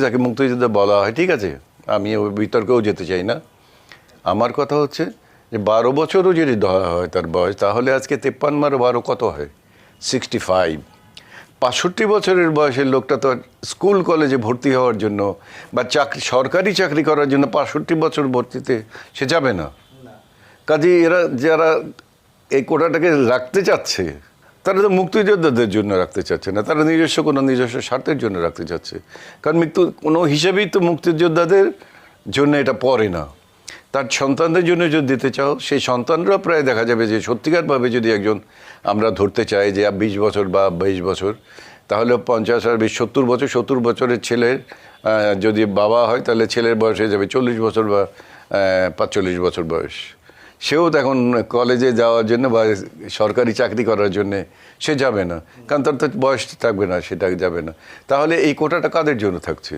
যাকে মুক্তিযোদ্ধা বলা হয়, ঠিক আছে, আমি ওই বিতর্কেও যেতে চাই না। আমার কথা হচ্ছে যে 12 বছরও যদি ধরা হয় তার বয়স, তাহলে আজকে 53 আর 12 কত হয়? 65। 65 বছরের বয়সের লোকটা তো আর স্কুল কলেজে ভর্তি হওয়ার জন্য বা সরকারি চাকরি করার জন্য 65 বছর ভর্তিতে সে যাবে না। কাজে এরা যারা এই কোটাটাকে রাখতে চাচ্ছে, তারা তো মুক্তিযোদ্ধাদের জন্য রাখতে চাচ্ছে না, তারা নিজস্ব স্বার্থের জন্য রাখতে চাচ্ছে। কারণ কোনো হিসেবেই তো মুক্তিযোদ্ধাদের জন্য এটা পড়ে না। তার সন্তানদের জন্য যদি দিতে চাও, সেই সন্তানরা প্রায় দেখা যাবে যে সত্যিকারভাবে যদি একজন আমরা ধরতে চাই যে 20 বছর বা 22 বছর, তাহলে 50 আর 20 70 বছর, 70 বছরের ছেলের যদি বাবা হয়, তাহলে ছেলের বয়স হয়ে যাবে 40 বছর বা 45 বছর বয়স। সেও এখন কলেজে যাওয়ার জন্য বা সরকারি চাকরি করার জন্যে সে যাবে না, কারণ তার তো বয়স থাকবে না, সেটা যাবে না। তাহলে এই কোটাটা কাদের জন্য থাকছে?